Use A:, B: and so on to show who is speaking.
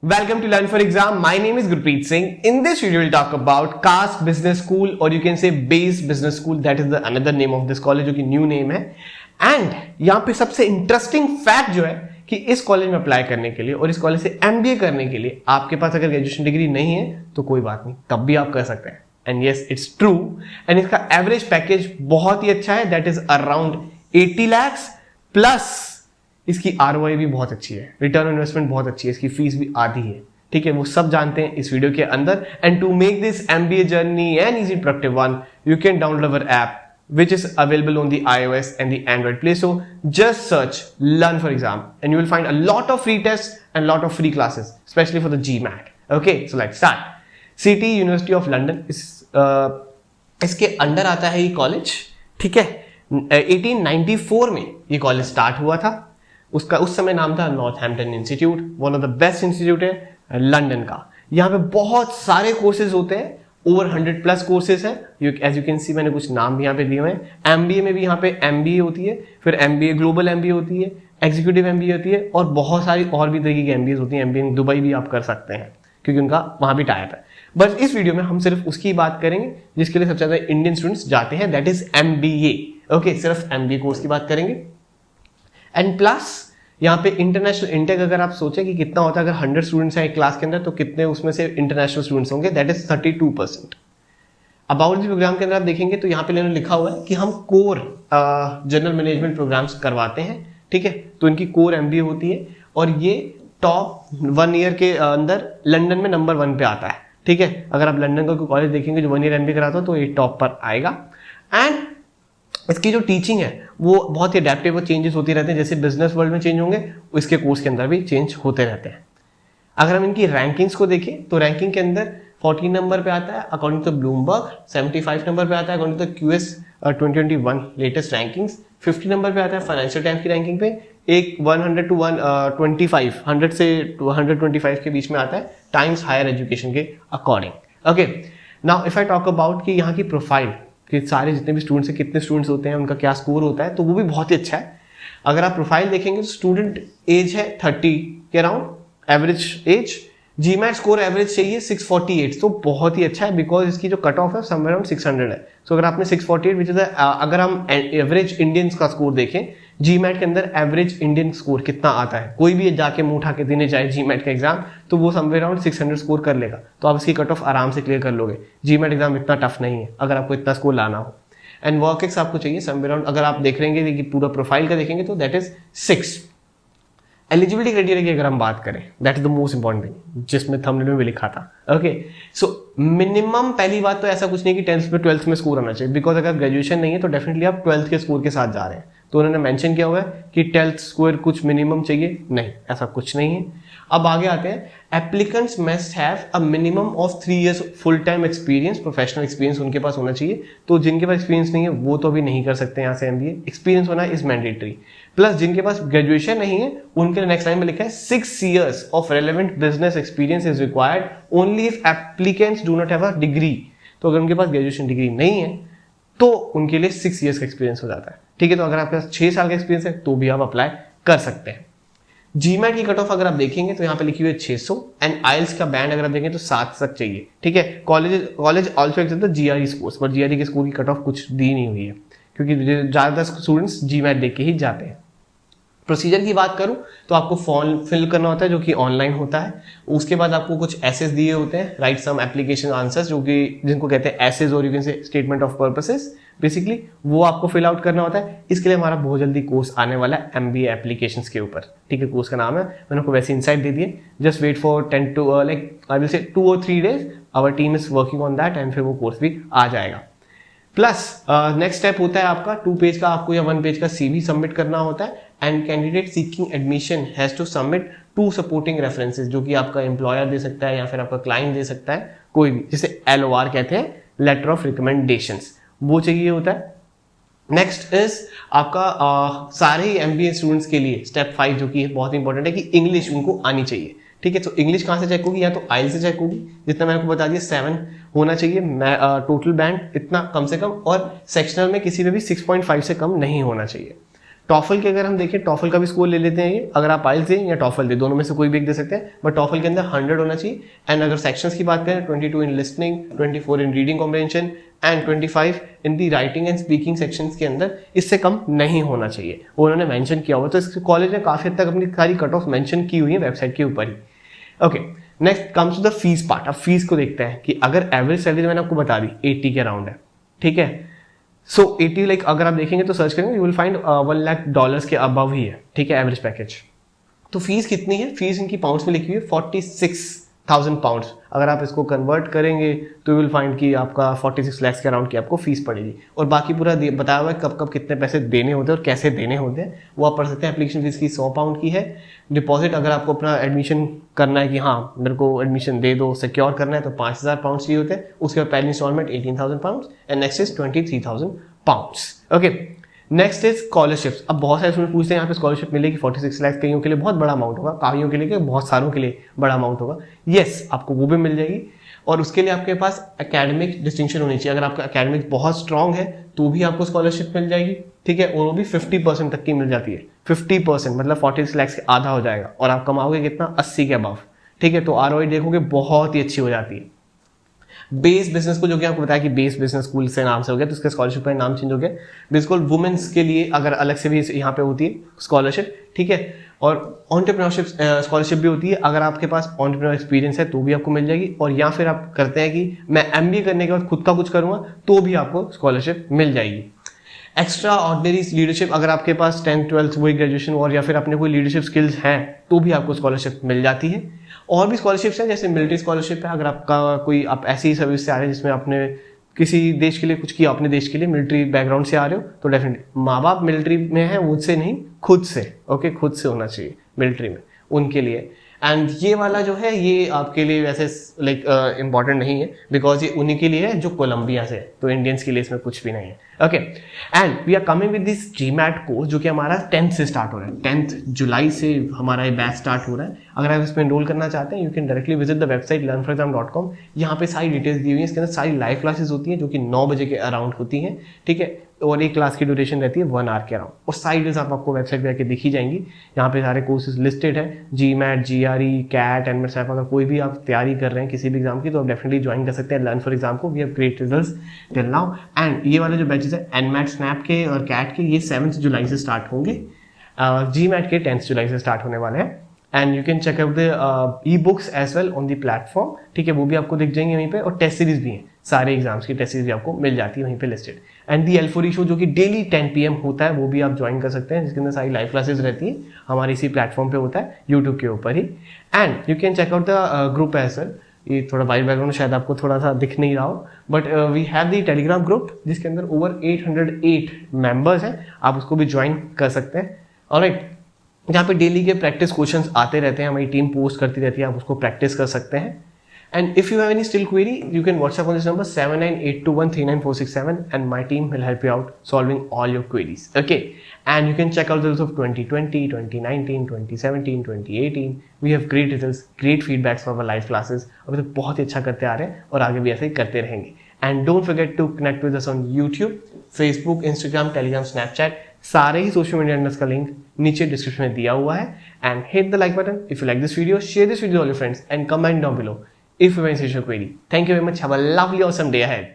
A: Welcome to Learn for Exam. My name is Gurpreet Singh. In this video, we'll talk about Caste Business School, or you can say Base Business School. That is the another name of this college, जो कि new name है. And यहाँ पे सबसे interesting fact जो है कि इस कॉलेज में अप्लाई करने के लिए और इस कॉलेज से MBA करने के लिए आपके पास अगर ग्रेजुएशन डिग्री नहीं है तो कोई बात नहीं, तब भी आप कर सकते हैं. And yes, it's true. And इसका एवरेज पैकेज बहुत ही अच्छा है, that is around 80 lakhs plus इसकी ROI भी बहुत अच्छी है, रिटर्न इन्वेस्टमेंट बहुत अच्छी है, इसकी फीस भी आधी है. ठीक है, वो सब जानते हैं इस वीडियो के अंदर. And to make this MBA journey an easy productive one, you can download our app which is available on the iOS and the Android Play Store. Just search Learn for Exam and you will find a lot of free tests and lot of free classes, especially for the GMAT. Okay, so let's start. City University of London इसके under आता है ये college. ठीक है, 1894 में ये college start हुआ था. उसका उस समय नाम था Northampton institute. One of the best institute है लंदन का. यहाँ पे बहुत सारे कोर्सेज होते हैं, ओवर 100+ कोर्सेज है. एज यू कैन सी मैंने कुछ नाम भी यहाँ पे दिए हुए हैं. MBA में भी यहाँ पे MBA होती है, फिर MBA ग्लोबल MBA होती है, एग्जीक्यूटिव MBA होती है और बहुत सारी और भी तरीके की MBAs होती हैं. MBA इन दुबई भी आप कर सकते हैं क्योंकि उनका वहाँ भी टाइप है. बट इस वीडियो में हम सिर्फ उसकी बात करेंगे जिसके लिए सबसे ज्यादा इंडियन स्टूडेंट्स जाते हैं, दैट इज MBA. ओके, सिर्फ MBA कोर्स की बात करेंगे. एंड प्लस यहाँ पे इंटरनेशनल इंटेक अगर आप सोचें कि कितना होता है, अगर 100 स्टूडेंट्स हैं एक क्लास के अंदर तो कितने उसमें से इंटरनेशनल स्टूडेंट्स होंगे, that is 32%. About the program के अंदर आप देखेंगे तो यहाँ पे लिखा हुआ है कि हम कोर जनरल मैनेजमेंट प्रोग्राम्स करवाते हैं. ठीक है, तो इनकी कोर MBA होती है और ये टॉप 1 ईयर के अंदर लंदन में नंबर 1 पे आता है. ठीक है, अगर आप लंदन का कोई कॉलेज देखेंगे जो 1 ईयर MBA कराता हो तो ये टॉप पर आएगा. एंड इसकी जो टीचिंग है वो बहुत ही अडेप्टिव, चेंजेस होती रहते हैं. जैसे बिजनेस वर्ल्ड में चेंज होंगे, इसके कोर्स के अंदर भी चेंज होते रहते हैं. अगर हम इनकी रैंकिंग्स को देखें तो रैंकिंग के अंदर 14 नंबर पे आता है अकॉर्डिंग टू ब्लूमबर्ग, 75 नंबर पे आता है according to QS 2021 latest rankings, 50 number पे आता है फाइनेंशियल टाइम्स की रैंकिंग पे, एक 100 to 125, 100 से 125 के बीच में आता है टाइम्स हायर एजुकेशन के according. Okay, now if I talk about कि यहाँ की प्रोफाइल कि सारे जितने भी स्टूडेंट्स हैं कितने स्टूडेंट्स होते हैं, उनका क्या स्कोर होता है, तो वो भी बहुत ही अच्छा है. अगर आप प्रोफाइल देखेंगे तो स्टूडेंट एज है 30 के around, average age. GMAT score average चाहिए 648, तो बहुत ही अच्छा है बिकॉज इसकी जो कट ऑफ है समवेयर अराउंड 600 है. सो अगर आपने 648 विच इज अगर हम एवरेज इंडियंस का स्कोर देखें, GMAT के अंदर एवरेज इंडियन स्कोर कितना आता है, कोई भी जाके मुंह उठा के देने जाए GMAT का एग्जाम तो वो समवेयर अराउंड 600 स्कोर कर लेगा. तो आप इसकी कट ऑफ आराम से क्लियर कर लोगे. GMAT एग्जाम इतना टफ नहीं है अगर आपको इतना स्कोर लाना हो. एंड वर्क एक्स आपको चाहिए समवेयर अराउंड, अगर आप देख रहे हैं कि पूरा प्रोफाइल का देखेंगे तो दैट इज 6. एलिजिबिलिटी क्राइटेरिया की अगर हम बात करें, that is the most important thing जिसमें थंबनेल में भी लिखा था. ओके, सो मिनिमम पहली बात तो ऐसा कुछ नहीं कि 10th में 12th में स्कोर आना चाहिए, बिकॉज अगर ग्रेजुएशन नहीं है तो डेफिनेटली आप 12th के स्कोर के साथ जा रहे हैं. तो उन्होंने मेंशन किया हुआ है कि 12th स्कोर कुछ मिनिमम चाहिए, नहीं ऐसा कुछ नहीं है. अब आगे आते हैं, applicants must have a minimum of 3 years full time experience, professional experience उनके पास होना चाहिए. तो जिनके पास एक्सपीरियंस नहीं है वो तो अभी नहीं कर सकते यहाँ से MBA. एक्सपीरियंस होना इज मैंडेटरी. प्लस जिनके पास ग्रेजुएशन नहीं है उनके लिए नेक्स्ट लाइन में लिखा है 6 years of relevant business experience is required only if applicants do not have a degree. तो अगर उनके पास ग्रेजुएशन डिग्री नहीं है तो उनके लिए 6 years का एक्सपीरियंस हो जाता है. ठीक है, तो अगर आपके पास 6 साल का एक्सपीरियंस है तो भी आप अप्लाई कर सकते हैं. GMAT की कट ऑफ अगर आप देखेंगे तो यहाँ पे लिखी हुई है 600. एंड IELTS का बैंड अगर आप देखें तो 7 तक चाहिए. ठीक है, college also accept the GRE scores, पर GRE के स्कोर की कट ऑफ कुछ दी नहीं हुई है क्योंकि ज्यादातर स्टूडेंट्स GMAT देख के ही जाते हैं. प्रोसीजर की बात करूं तो आपको फॉर्म फिल करना होता है जो कि ऑनलाइन होता है. उसके बाद आपको कुछ एसेस दिए होते हैं, राइट सम एप्लीकेशन आंसर्स, जो कि जिनको कहते हैं एसेस और you can say statement of purposes. Basically वो आपको फिल आउट करना होता है. इसके लिए हमारा बहुत जल्दी कोर्स आने वाला है MBA एप्लीकेशंस के ऊपर. ठीक है, कोर्स का नाम है, मैंने आपको वैसे इनसाइट दे दिए. Just wait for 10 to I will say 2 or 3 days. Our team is working on that एंड फिर वो कोर्स भी आ जाएगा. प्लस नेक्स्ट स्टेप होता है आपका 2 पेज का आपको या 1 पेज का CV सबमिट करना होता है. And candidate seeking admission has to submit 2 supporting references, जो कि आपका एम्प्लॉयर दे सकता है या फिर आपका क्लाइंट दे सकता है, कोई भी, जिसे LOR कहते हैं, लेटर ऑफ रिकमेंडेशंस, वो चाहिए होता है. नेक्स्ट इज आपका सारे ही MBA स्टूडेंट्स के लिए स्टेप 5 जो कि बहुत इंपॉर्टेंट है कि इंग्लिश उनको आनी चाहिए. ठीक है, तो इंग्लिश कहाँ से चेक होगी, या तो IELTS से चेक होगी, जितना मैंने आपको बता दिया 7 होना चाहिए टोटल बैंड इतना कम से कम, और सेक्शनल में किसी में भी 6.5 से कम नहीं होना चाहिए. टॉफल के अगर हम देखें, टॉफल का भी स्कोर ले लेते हैं ये, अगर आप आइल्स दें या टॉफल दें, दोनों में से कोई भी एक दे सकते हैं, बट टॉफल के अंदर 100 होना चाहिए। एंड अगर सेक्शंस की बात करें, 22 in listening, 24 in reading comprehension and 25 in the writing and speaking sections के अंदर, इससे कम नहीं होना चाहिए, वो उन्होंने मेंशन किया हुआ। तो इस कॉलेज ने काफी हद तक अपनी सारी कट ऑफ मेंशन की हुई है वेबसाइट के ऊपर ही। Okay, next comes to the fees part. अब फीस को देखते हैं कि अगर एवरेज सैलरी मैंने आपको बता दी 80 के अराउंड है, ठीक है। सो 80 लाइक अगर आप देखेंगे तो सर्च करेंगे, यू विल फाइंड $1 लाख के अबव ही है, ठीक है, एवरेज पैकेज। तो फीस कितनी है? फीस इनकी पाउंड्स में लिखी हुई है 46,000 पाउंड्स। अगर आप इसको कन्वर्ट करेंगे तो यू विल फाइंड कि आपका 46 लाख के अराउंड की आपको फीस पड़ेगी। और बाकी पूरा बताया हुआ है कब कब कितने पैसे देने होते हैं और कैसे देने होते हैं, वो आप पढ़ सकते हैं। एप्लीकेशन फीस की 100 पाउंड की है। डिपॉजिट अगर आपको अपना एडमिशन करना है कि हाँ मेरे को एडमिशन दे दो, सिक्योर करना है, तो 5,000 पाउंड चाहिए होते हैं। उसके बाद पहली installment 18,000 pound and next is 23,000 pounds. Okay, next is scholarships. अब बहुत सारे स्टूडेंट पूछते हैं यहाँ पे स्कॉलरशिप मिलेगी 46 लाख, कईयों के लिए बहुत बड़ा अमाउंट होगा, काफियों के लिए, बहुत सारों के लिए बड़ा अमाउंट होगा। यस, आपको वो भी मिल जाएगी। और उसके लिए आपके पास एकेडमिक डिस्टिंक्शन होनी चाहिए। अगर आपका एकेडमिक बहुत स्ट्रांग है तो भी आपको स्कॉलरशिप मिल जाएगी, ठीक है। और वो भी 50% तक की मिल जाती है। 50% मतलब 46 लाख से आधा हो जाएगा और आप कमाओगे कितना? 80 के अबव, ठीक है। तो ROI देखोगे बहुत ही अच्छी हो जाती है। बेस बिजनेस को, जो कि आपको बताया कि बेस बिजनेस स्कूल से नाम से हो गया, तो इसका स्कॉलरशिप का नाम चेंज हो गया। बिल्कुल वुमेन्स के लिए अगर अलग से भी यहाँ पे होती है स्कॉलरशिप, ठीक है। और एंटरप्रेन्योरशिप स्कॉलरशिप भी होती है। अगर आपके पास एंटरप्रेन्योर एक्सपीरियंस है तो भी आपको मिल जाएगी। और या फिर आप करते हैं कि मैं MBA करने के बाद खुद का कुछ करूंगा, तो भी आपको स्कॉलरशिप मिल जाएगी। एक्स्ट्रा ऑर्डिनरी लीडरशिप, अगर आपके पास 10th 12th वही ग्रेजुएशन और या फिर अपने कोई लीडरशिप स्किल्स हैं, तो भी आपको स्कॉलरशिप मिल जाती है। और भी स्कॉलरशिप्स हैं, जैसे मिलिट्री स्कॉलरशिप है। अगर आपका कोई, आप ऐसी सर्विस से आ रहे हैं जिसमें आपने किसी देश के लिए कुछ किया, अपने देश के लिए मिलिट्री बैकग्राउंड से आ रहे हो, तो डेफिनेटली माँ बाप मिलिट्री में है मुझसे नहीं, खुद से, ओके, खुद से होना चाहिए मिलिट्री में, उनके लिए। एंड ये वाला जो है ये आपके लिए वैसे लाइक इंपॉर्टेंट नहीं है, बिकॉज ये उन्हीं के लिए है जो कोलंबिया से है, तो इंडियंस के लिए इसमें कुछ भी नहीं है। Okay, and we are coming with this GMAT course, जो कि हमारा 10th से स्टार्ट हो रहा है। 10th जुलाई से हमारा ये बैच स्टार्ट हो रहा है। अगर आप इसमें एनरोल करना चाहते हैं, you can directly visit the website learnforexam.com। यहाँ पे सारी डिटेल्स दी हुई है। इसके अंदर सारी लाइव क्लासेस होती हैं जो कि 9 बजे के अराउंड होती हैं, ठीक है। और एक क्लास की ड्यूरेशन रहती है 1 आवर के अराउंड। और सारी डिटेल्स आपको वेबसाइट पे आके दिखी जाएंगी। यहाँ पे सारे कोर्सेज लिस्टेड है, GMAT, GRE, CAT, NMAT, अगर कोई भी आप तैयारी कर रहे हैं किसी भी एग्जाम की, तो आप डेफिनेटली ज्वाइन कर सकते हैं लर्न फॉर एग्जाम को। We have great results till now. And ये वाले जो बैचेस है NMAT, SNAP के और CAT के, ये 7th जुलाई से स्टार्ट होंगे। GMAT के 10th जुलाई से स्टार्ट होने वाले हैं। And you can check out the ebooks as well on the platform, ठीक है, वो भी आपको दिख जाएंगे वहीं पे। और टेस्ट सीरीज भी हैं, सारे एग्जाम्स की टेस्ट सीरीज भी आपको मिल जाती है वहीं पे listed. And the L4E show, जो कि डेली 10 PM होता है, वो भी आप ज्वाइन कर सकते हैं, जिसके अंदर सारी लाइव क्लासेस रहती है, हमारे इसी प्लेटफॉर्म पे होता है, यूट्यूब के ऊपर ही। And you can check out the group as well. ये थोड़ा वाइड बैकग्राउंड शायद आपको थोड़ा सा दिख नहीं रहा हो, but we have the Telegram group, जिसके अंदर ओवर 808 मेंबर्स हैं, आप उसको भी ज्वाइन कर सकते हैं। ऑलराइट, जहाँ पे डेली के प्रैक्टिस क्वेश्चंस आते रहते हैं, हमारी टीम पोस्ट करती रहती है, आप उसको प्रैक्टिस कर सकते हैं। And if you have any still query, you can WhatsApp on this number 7982139467 and my team will help you out solving all your queries. Okay, and you can check out the results of 2020, 2019, 2017, 2018. We have great results, great feedbacks for our live classes. अभी तो बहुत ही अच्छा करते आ रहे हैं और आगे भी ऐसे ही करते रहेंगे. And don't forget to connect with us on YouTube, Facebook, Instagram, Telegram, Snapchat. सारे ही सोशल मीडिया हैंडल्स का लिंक नीचे डिस्क्रिप्शन में दिया हुआ है. And hit the like button if you like this video. Share this video with all your friends and comment down below if you have any query. Thank you very much. Have a lovely, awesome day ahead.